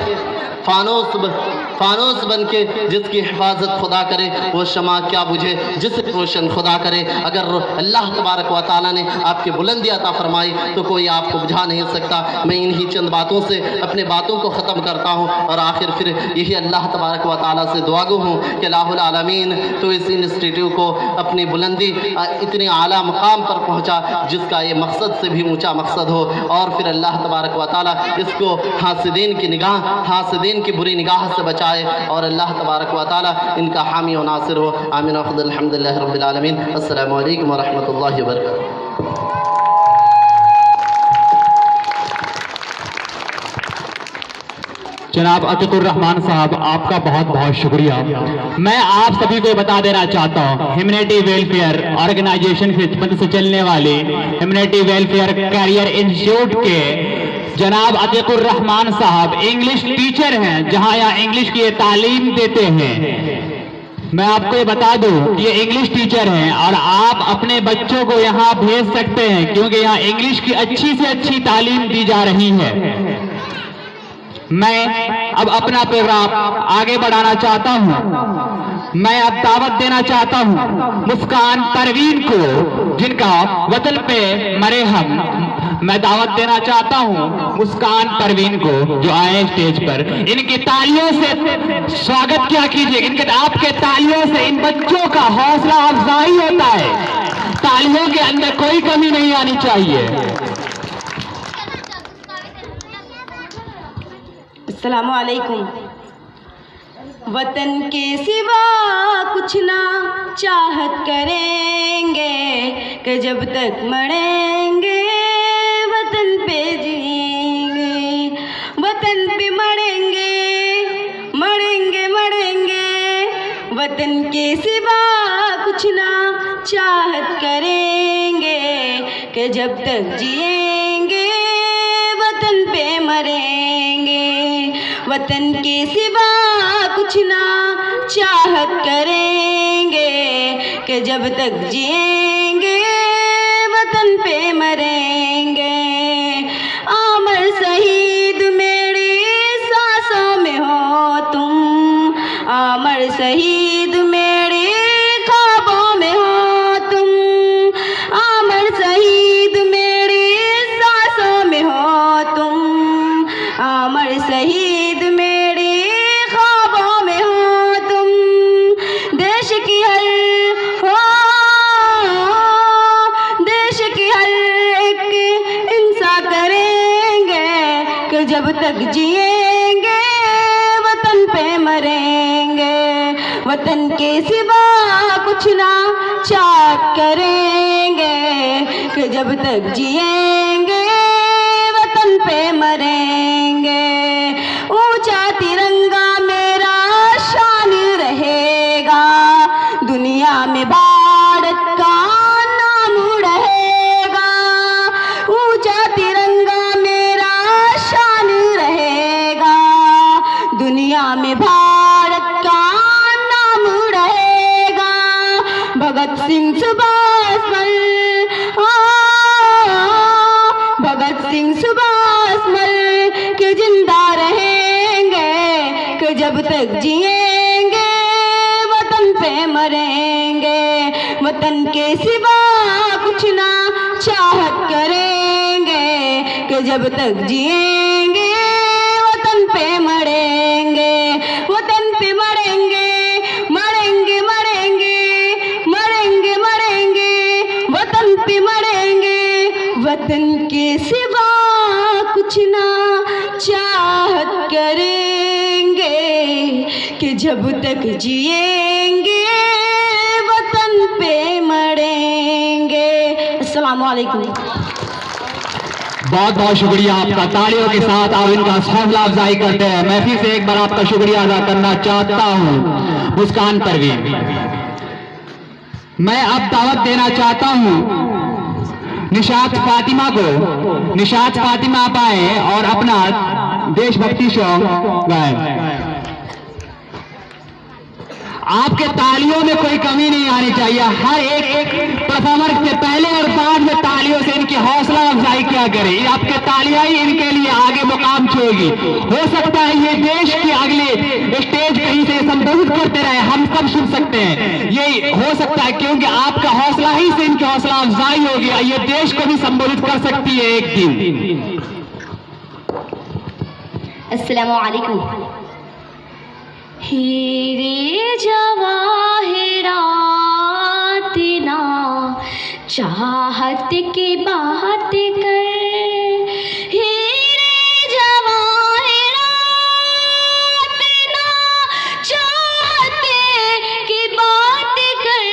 फानूस बन के जिसकी हिफाजत खुदा करे वो शमा क्या बुझे जिसे रोशन खुदा करे। अगर अल्लाह तबारक व तआला ने आपकी बुलंदी अता फरमाई तो कोई आपको बुझा नहीं सकता। मैं इन्हीं चंद बातों से अपने बातों को ख़त्म करता हूँ और आखिर फिर यही अल्लाह तबारक व तआला से दुआगो हूँ कि अल्लाहुल आलमीन तो इस इंस्टीट्यूट को अपनी बुलंदी इतने आला मकाम पर पहुँचा जिसका ये मकसद से भी ऊँचा मकसद हो। और फिर अल्लाह तबारक व तआला इसको हासिदीन की बुरी निगाह से बचाए और अल्लाह तबारक व तआला इनका हामी और नासिर हो। आमीन। अल्हम्दुलिल्लाहि रब्बिल आलमीन। अस्सलामु अलैकुम व रहमतुल्लाहि व बरकातहू। जनाब अतीकुर रहमान साहब आपका बहुत बहुत शुक्रिया। मैं आप सभी को बता देना चाहता हूँ ह्यूमैनिटी वेलफेयर ऑर्गेनाइजेशन की खिदमत से चलने वाले ह्यूमैनिटी वेलफेयर कैरियर इंस्टीट्यूट के जनाब अतीकुर रहमान साहब इंग्लिश टीचर हैं, जहां यहाँ इंग्लिश की तालीम देते हैं। मैं आपको ये बता दूं ये इंग्लिश टीचर हैं और आप अपने बच्चों को यहाँ भेज सकते हैं क्योंकि यहाँ इंग्लिश की अच्छी से अच्छी तालीम दी जा रही है। मैं अब अपना प्रोग्राम आगे बढ़ाना चाहता हूं। मैं अब दावत देना चाहता हूं मुस्कान परवीन को, जिनका वतन पे मरे हम। मैं दावत देना चाहता हूं मुस्कान परवीन को जो आए स्टेज पर। इनकी तालियों से स्वागत क्या कीजिए। आपके तालियों से इन बच्चों का हौसला अफजाई होता है। तालियों के अंदर कोई कमी नहीं आनी चाहिए। अस्सलामु अलैकुम। वतन के सिवा कुछ ना चाहत करेंगे कि जब तक मरेंगे वतन पे जिएंगे, वतन पे मरेंगे मरेंगे मरेंगे, वतन के सिवा कुछ ना चाहत करेंगे कि जब तक जिएंगे वतन पे मरेंगे, वतन के सिवा कुछ ना चाहत करेंगे कि जब तक जिएंगे वतन पे मरेंगे। अमर शहीद मेरी सांसों में हो तुम, अमर शहीद मेरे ख्वाबों में हो तुम, अमर शहीद मेरी सांसों में हो तुम, अमर शहीद मेरे ख्वाबों में हो तुम। देश की हर हो, देश की हर एक इंसान करेंगे कि जब तक जिएंगे वतन पे मरेंगे, वतन के सिवा कुछ ना चाहत करेंगे कि जब तक जिएंगे वतन पे मरेंगे। ऊंचा तिरंगा मेरा शान रहेगा, दुनिया में भारत का नाम रहेगा, ऊंचा तिरंगा मेरा शान रहेगा, दुनिया में भारत का नाम रहेगा। भगत सिंह सुभाष मल, भगत सिंह सुभाष मल के जिंदा रहेंगे कि जब तक जिएंगे वतन पे मरेंगे, वतन के सिवा कुछ ना चाहत करेंगे कि जब तक जिएंगे वतन पे मरेंगे, वतन पे मरेंगे मरेंगे मरेंगे मरेंगे मरेंगे, वतन पे मरेंगे, वतन के सिवा कुछ ना चाहत करेंगे कि जब तक जिएंगे वतन पे मरेंगे। अस्सलाम वालेकुम। बहुत बहुत शुक्रिया आपका। तालियों के साथ आप इनका हौसला अफजाई करते हैं। मैं फिर से एक बार आपका शुक्रिया अदा करना चाहता हूं। मुस्कान परवीन, मैं अब दावत देना चाहता हूं निशात फातिमा को। निशात फातिमा आप आए और अपना देशभक्ति सॉन्ग गाएं। आपके तालियों में कोई कमी नहीं आनी चाहिए। हर एक परफॉर्मर से पहले और बाद में तालियों से इनकी हौसला अफजाई किया करें। आपके तालियां ही इनके लिए आगे मुकाम छोड़ेगी। हो सकता है ये देश के अगले स्टेज कहीं से संबोधित करते रहे, हम सब सुन सकते हैं। ये हो सकता है क्योंकि आपका हौसला ही से इनकी हौसला अफजाई होगी। ये देश को भी संबोधित कर सकती है एक दिन। अस्सलामु अलैकुम। हीरे जवाहिरात ना चाहत की बात कर, हीरे जवाहिरात ना चाहत की बात कर,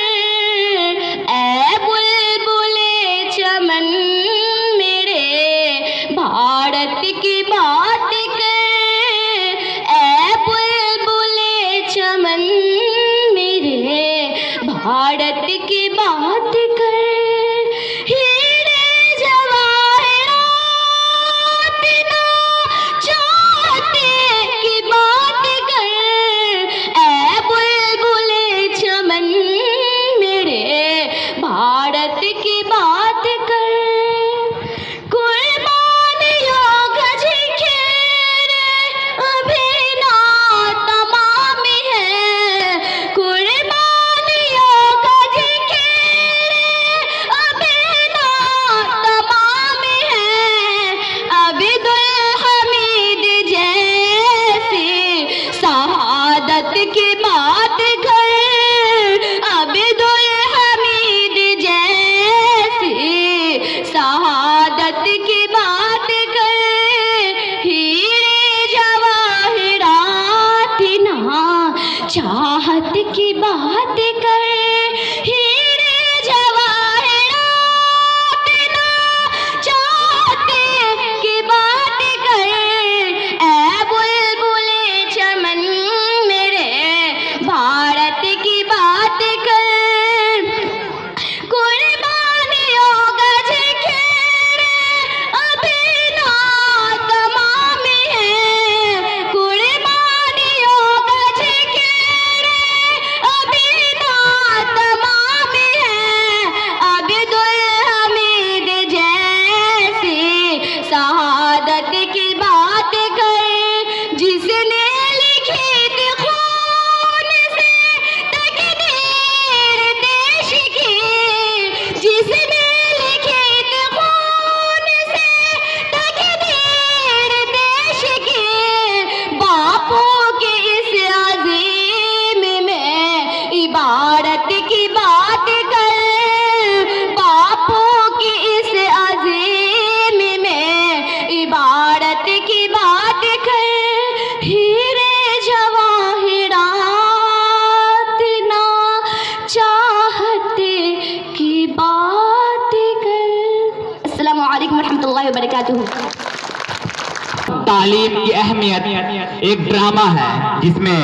ऐ बुलबुले चमन मेरे भारत की बात कर, ऐ बुलबुले चमन मेरे भारत की बात कर, हीरे जवाहिरात ना चाहत की बात कर, ऐ बुलबुले चमन मेरे भारत की बात कर, कुर्बानियों गज के की बात कर, जिसने लिखी थी खून से तकदीर देश की, जिसने लिखी थी खून से तकदीर देश की, बापों के इस अज़ीम में इबारत की बात कर, बापों की इस अज़ीम में इबारत की बात कर, हीरे जवाहिरात ना चाहते की बात कर। अस्सलामु अलैकुम रहमतुल्लाहि व बरकातुहू। तालीम की अहमियत एक ड्रामा है जिसमें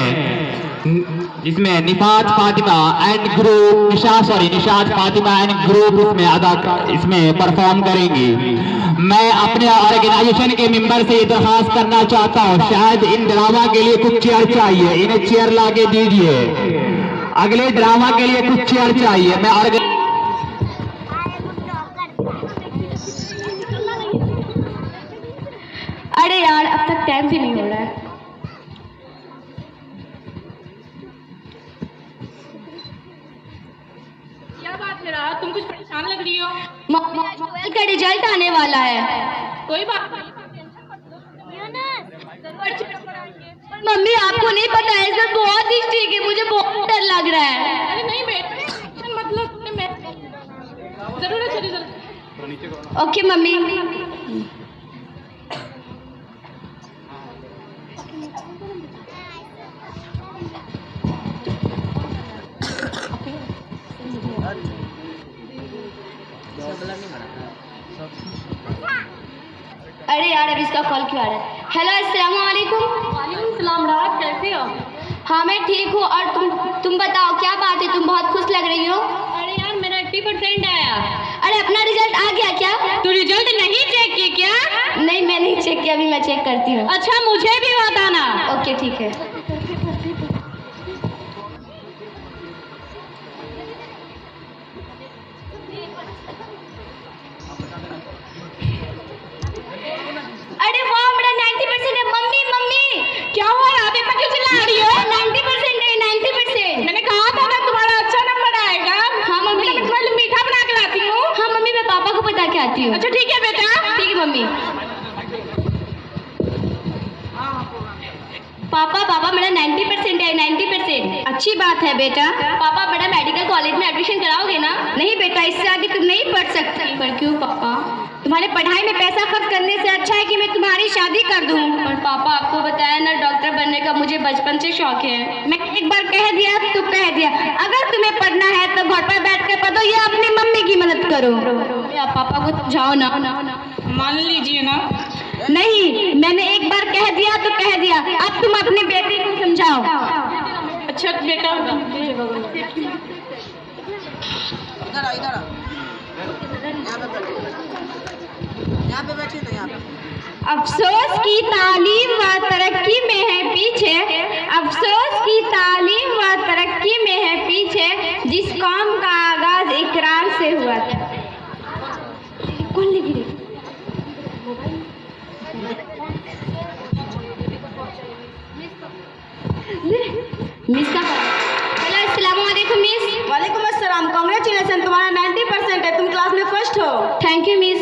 Nishat Fatima and group Nishat Fatima and group इसमें परफॉर्म करेंगी। मैं अपने ऑर्गेनाइजेशन के मेंबर से दरखास्त करना चाहता हूँ, शायद इन ड्रामा के लिए कुछ चेयर चाहिए, इन्हें चेयर ला के दीजिए। अगले ड्रामा के लिए कुछ चेयर चाहिए। मैं अरे यार अब तक टाइम भी नहीं हो रहा है। क्या बात है राहत, तुम कुछ परेशान लग रही हो? ट्वेल्थ का रिजल्ट आने वाला है। कोई बात नहीं। मम्मी आपको नहीं पता है, सर बहुत ही ठीक है, मुझे बहुत डर लग रहा है। अरे नहीं बेटा, मतलब मैं जरूर अच्छा रिजल्ट। Okay mummy. अरे यार अब इसका कॉल क्यों आ रहा है? हेलो अस्सलाम वालेकुम। वालेकुम सलाम राहत, कैसे हो? हाँ मैं ठीक हूँ, और तुम बताओ क्या बात है, तुम बहुत खुश लग रही हो। अरे यार मेरा 80% आया। अरे अपना रिजल्ट आ गया क्या? तू रिजल्ट नहीं चेक किया क्या? नहीं मैं नहीं चेक किया, अभी मैं चेक करती हूँ। अच्छा मुझे भी बताना। ओके ठीक है। अरे वाह मेरा 90% है। मम्मी मम्मी क्या हुआ राहत, इतना क्यों चिल्ला रही हो? 90% है, 90%। मैंने कहा था ना तुम्हारा अच्छा नंबर आएगा। हाँ मम्मी। मैं तुम्हारे लिए मीठा बना के लाती हूँ। हाँ मम्मी मैं पापा को बता के आती हूँ। अच्छा ठीक है बेटा। ठीक है मम्मी। पापा पापा मेरा 90% है, 90%। अच्छी बात है बेटा। पापा बेटा मेडिकल कॉलेज में एडमिशन कराओगे ना? नहीं बेटा इससे आगे तुम नहीं पढ़ सकती। पर क्यों पापा? तुम्हारे पढ़ाई में पैसा खर्च करने से अच्छा है कि मैं तुम्हारी शादी कर दूं। पर पापा आपको बताया ना डॉक्टर बनने का मुझे बचपन से शौक है। मैं एक बार कह दिया तो कह दिया, अगर तुम्हें पढ़ना है तो घर पर बैठ कर पढ़ो या अपनी मम्मी की मदद करो। या पापा को समझाओ ना। मान लीजिए ना। नहीं मैंने एक बार कह दिया तो कह दिया, अब तुम अपनी बेटी को समझाओ। अच्छा बेटा अफसोस की तालीम व तरक्की में है पीछे, अफसोस की तालीम व तरक्की में है पीछे, जिस कौम का आगाज इकरार से हुआ था। कौन लिख रही? मिस का हेलो अस्सलाम वालेकुम मिस। वालेकुम अस्सलाम। कांग्रेचुलेसन तुम्हारा 90% है, तुम क्लास में फर्स्ट हो। Thank you miss.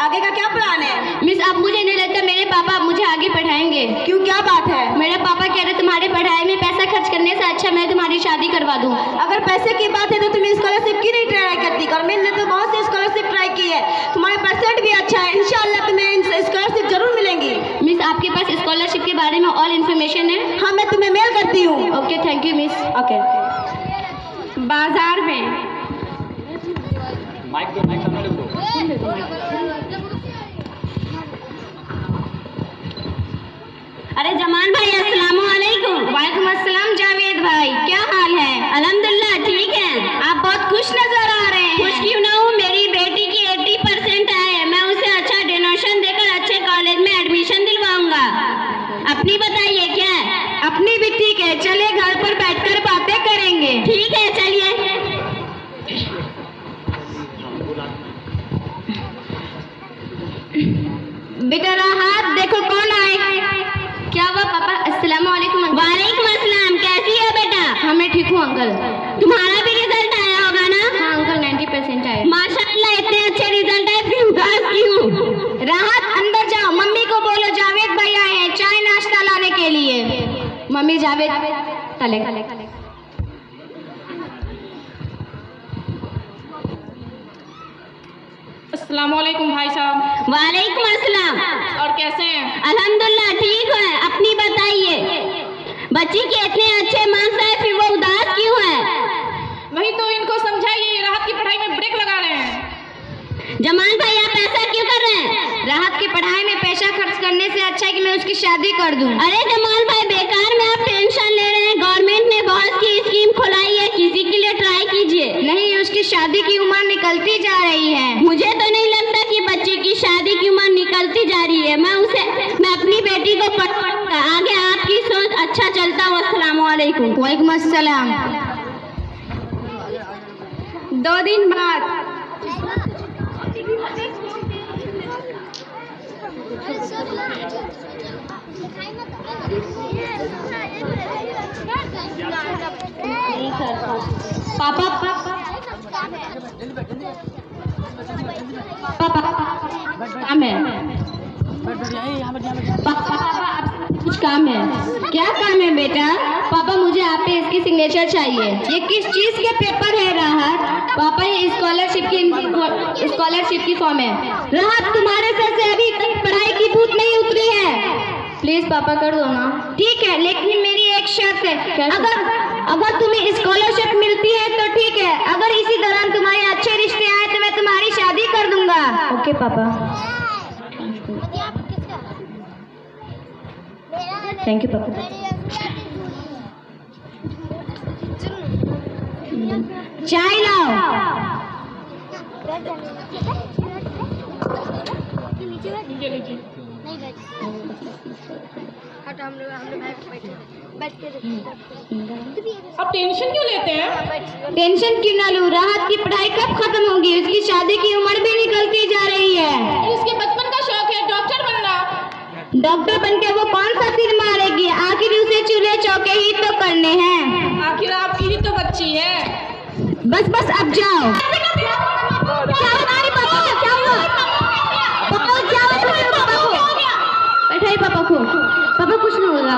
आगे का क्या प्लान है? मिस अब मुझे नहीं लगता मेरे पापा मुझे आगे पढ़ाएंगे। क्यों क्या बात है? मेरे पापा कह रहे तुम्हारे पढ़ाई में पैसा खर्च करने से अच्छा मैं तुम्हारी शादी करवा दूं। अगर पैसे की बात है तो तुम स्कॉलरशिप क्यों नहीं ट्राई करती? गवर्नमेंट ने तो बहुत सी स्कॉलरशिप ट्राई की है, तुम्हारे परसेंट भी अच्छा है, इंशाल्लाह तुम्हें स्कॉलरशिप जरूर मिलेंगी। मिस आपके पास स्कॉलरशिप के बारे में ऑल इन्फॉर्मेशन है? हाँ मैं तुम्हें मेल करती हूँ। Okay thank you miss. Okay. बाजार में अरे जमान भाई अस्सलाम वालेकुम। वालेकुम अस्सलाम जावेद भाई, क्या हाल है? अल्हम्दुलिल्लाह ठीक है। आप बहुत खुश नजर आ रहे हैं। खुश क्यों ना हूँ, मेरी बेटी की 80% आए, मैं उसे अच्छा डोनेशन देकर अच्छे कॉलेज में एडमिशन दिलवाऊंगा। अपनी बताइए क्या है? अपनी भी ठीक है, चले घर पर बैठकर बातें करेंगे। ठीक है चलिए। बेटा राहत देखो क्या हुआ पापा? अस्सलाम वालेकुम। वालेकुम अस्सलाम। कैसी है बेटा? हाँ मैं ठीक हूँ अंकल। तुम्हारा भी रिजल्ट आया होगा ना? हाँ अंकल 90% आया। माशाल्लाह इतने अच्छे रिजल्ट आए, फिर उदास क्यों? राहत अंदर जाओ, मम्मी को बोलो जावेद भाई आए हैं चाय नाश्ता लाने के लिए। मम्मी जावेद चले। अस्सलाम वालेकुम भाई साहब। वालेकुम अस्सलाम। और कैसे हैं? अल्हम्दुलिल्लाह ठीक है, अपनी बताइए। बच्ची के इतने अच्छे मार्क्स आए, फिर वो उदास क्यों है? वही तो इनको समझाइए, राहत की पढ़ाई में ब्रेक लगा रहे हैं। जमाल भाई आप ऐसा क्यों कर रहे हैं? राहत की पढ़ाई में पैसा खर्च करने से अच्छा है कि मैं उसकी शादी कर दूं। अरे जमाल भाई बेकार में आप टेंशन ले रहे हैं। गवर्नमेंट ने बहुत सी स्कीम खुलाई है, किसी के लिए ट्राई कीजिए। नहीं, उसकी शादी की उम्र निकलती जा रही है। मुझे तो नहीं लगता कि बच्चे की शादी की उम्र निकलती जा रही है। मैं अपनी बेटी को पढ़ाऊंगा। आगे आपकी सोच अच्छा चलता हो। अस्सलाम वालेकुम। वालेकुम अस्सलाम। 2 दिन बाद पापा काम है। कुछ काम है? क्या काम है बेटा? पापा मुझे आप पे इसकी सिग्नेचर चाहिए। ये किस चीज के पेपर है राहत? पापा ये स्कॉलरशिप की फॉर्म है। राहत तुम्हारे सर से अभी तक पढ़ाई की भूत नहीं उतरी है। प्लीज पापा कर दो ना। ठीक है, लेकिन मेरी एक शर्त है। अगर तुम्हें स्कॉलरशिप मिलती है तो ठीक है, अगर इसी दौरान तुम्हारे अच्छे रिश्ते आए तो मैं तुम्हारी शादी कर दूंगा। ओके पापा। थैंक यू पापा। चाय लाओ। अब टेंशन क्यों लेते हैं? टेंशन क्यों ना लूं? राहत की पढ़ाई कब खत्म होगी? उसकी शादी की उम्र भी निकलती जा रही है। इसके बचपन का शौक है डॉक्टर बनना। डॉक्टर बनके वो कौन सा तीर मारेगी? आखिर उसे चूल्हे चौके ही तो करने हैं। आखिर आपकी ही तो बच्ची है। बस अब जाओ। बैठाइए पापा को। पापा कुछ नहीं होगा।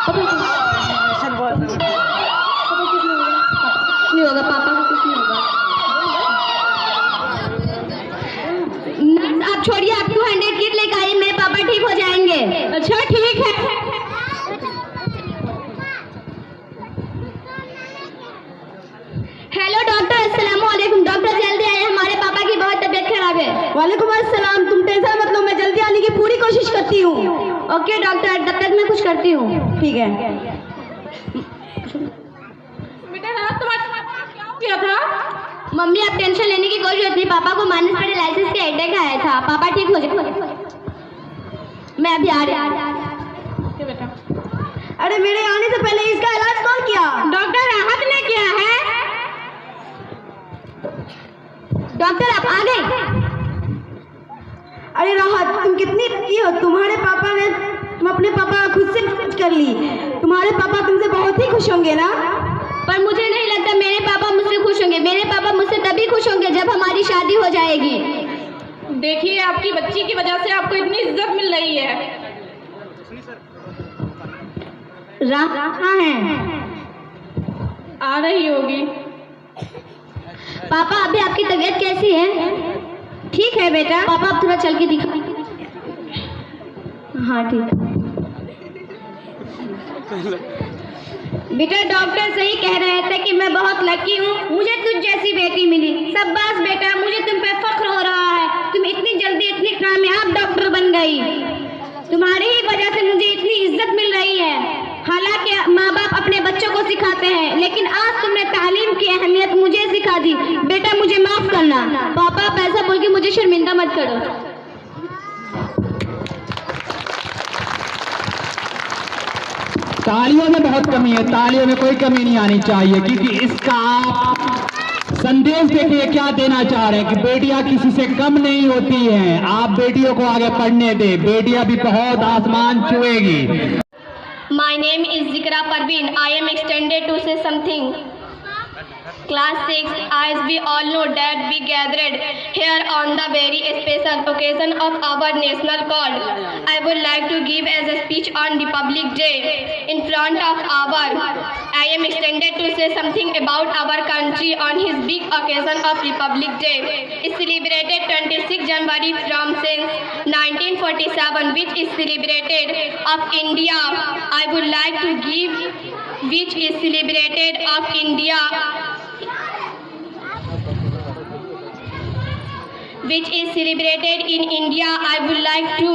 कुछ नहीं होगा पापा को, कुछ नहीं होगा। आप छोड़िए, आप 200 किट लेकर आइए, मेरे पापा ठीक हो जाएंगे। अच्छा ठीक है। हेलो डॉक्टर, अस्सलाम वालेकुम। डॉक्टर जल्दी आइए, हमारे पापा की बहुत तबीयत खराब है। वालेकुम अस्सलाम। तुम टेंशन मत लो, मैं जल्दी आने की पूरी कोशिश करती हूँ। ओके डॉक्टर, तब तक मैं कुछ करती हूँ। ठीक है। बेटा रात तुम्हारा क्या हो गया था? मम्मी आप टेंशन लेने की कोई जरूरत नहीं। पापा को माइनस पैरालिसिस के अटैक आया था। पापा ठीक हो जाए। मैं अभी आ रही। बेटा अरे मेरे आने से पहले इसका इलाज कौन किया? डॉक्टर राहत ने किया है। डॉक्टर आप आ गए? अरे राहत तुम कितनी लकी हो, तुम अपने पापा खुद से मैनेज कर ली। तुम्हारे पापा तुमसे बहुत ही खुश होंगे ना? पर मुझे नहीं लगता मेरे पापा मुझसे खुश होंगे। मेरे पापा मुझसे तभी खुश होंगे जब हमारी शादी हो जाएगी। देखिए आपकी बच्ची की वजह से आपको इतनी इज्जत मिल रही है। कहाँ है? आ रही होगी। पापा अभी आपकी तबीयत कैसी है? ठीक है बेटा। पापा आप थोड़ा चल के दिखा। हाँ ठीक। बेटा डॉक्टर सही कह रहे थे कि मैं बहुत लकी हूँ, मुझे तुझ जैसी बेटी मिली। शाबाश बेटा, मुझे तुम पे फख्र हो रहा है। तुम इतनी जल्दी इतनी कामयाब डॉक्टर बन गई। तुम्हारी ही वजह से मुझे इतनी इज्जत मिल रही है। हालांकि माँ बाप अपने बच्चों को सिखाते हैं, लेकिन आज तुमने तालीम की अहमियत मुझे सिखा दी। बेटा मुझे माफ करना। पापा आप ऐसा बोल के मुझे शर्मिंदा मत करो। तालियों में बहुत कमी है, तालियों में कोई कमी नहीं आनी चाहिए, क्योंकि इसका आप संदेश देखिए क्या देना चाह रहे हैं कि बेटियां किसी से कम नहीं होती हैं, आप बेटियों को आगे पढ़ने दें, बेटियां भी बहुत आसमान छुएगी। My name is Zikra Parveen. I am extended to say something. Class 6, as we all know that we gathered here on the very special occasion of our national call. I would like to give as a speech on Republic Day in front of I am extended to say something about our country on his big occasion of Republic Day. It's celebrated 26 January from since 1947, which is celebrated of India. I would like to give which is celebrated of India. Which is celebrated in India. I would like to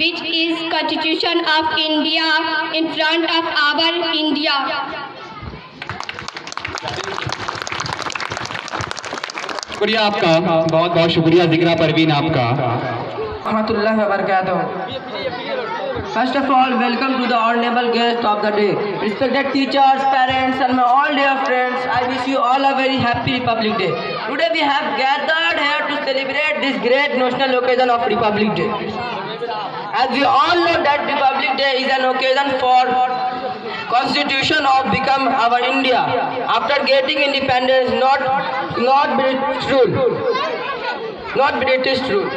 which is Constitution of India in front of our India. शुक्रिया आपका, बहुत बहुत शुक्रिया जिक्रा परवीन आपका। रहमतुल्लाहि व बरकातहू। First of all, welcome to the honorable guest of the day. Respected teachers, parents, and my all dear friends, I wish you all a very happy Republic Day. Today we have gathered here to celebrate this great national occasion of Republic Day. As we all know that Republic Day is an occasion for Constitution of become our India after getting independence, not British rule.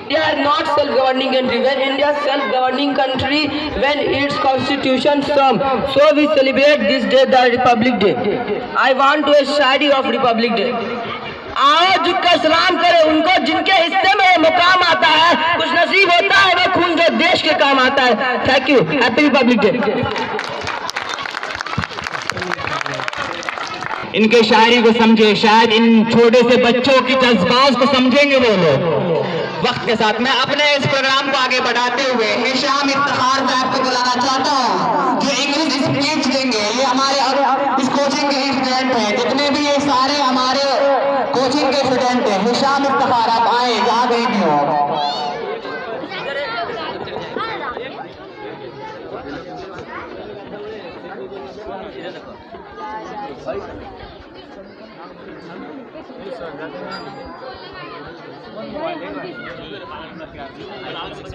India is not self-governing country. When India is self-governing country, when its constitution formed, so we celebrate this day, the Republic Day. I want to a Shayari of Republic Day. आओ झुककर सलाम करें उनको जिनके हिस्से में ये मुकाम आता है, कुछ नसीब होता है वो खून जो देश के काम आता है। Thank you, happy Republic day. इनके शायरी को समझे, शायद इन छोटे से बच्चों की जज्बात को समझेंगे वो लोग। वक्त के साथ मैं अपने इस प्रोग्राम को आगे बढ़ाते हुए हिशाम इफ्तिखार साहब को बुलाना चाहता हूँ जो इंग्लिश स्पीच देंगे। ये हमारे इस कोचिंग के स्टूडेंट हैं, जितने भी ये सारे हमारे कोचिंग के स्टूडेंट हैं। हिशाम इफ्तिखार आप आए जहाँ कहीं भी हो।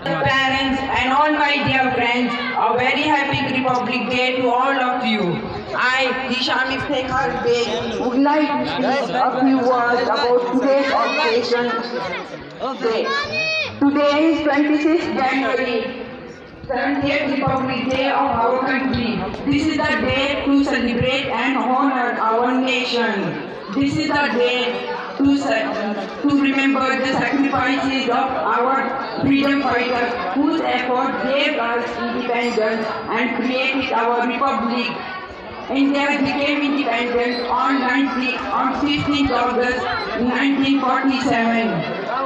Parents and all my dear friends, a very happy Republic Day to all of you. I, Hisham Iftikhar Beg, would like to say a few words about today's occasion. Today is 26th January, 70th Republic Day of our country. This is the day to celebrate and honor our nation. This is the day to remember the sacrifices of our freedom fighters whose effort gave us independence and created our republic. India became independent on 15th August 1947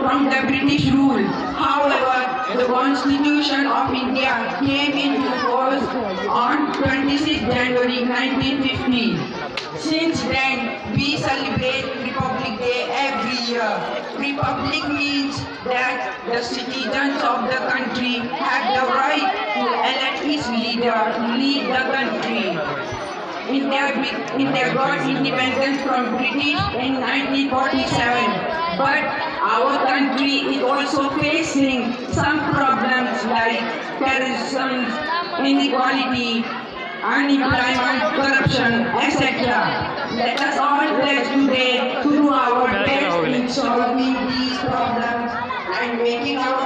from the British rule. However, the Constitution of India came into force on 26 January 1950. Since then, we celebrate Republic Day every year. Republic means that the citizens of the country have the right to elect its leader to lead the country. India got independence from British in 1947, but our country is also facing some problems like terrorism, inequality, unemployment, corruption, etc. Let us all pledge today to do our best in solving these problems and making our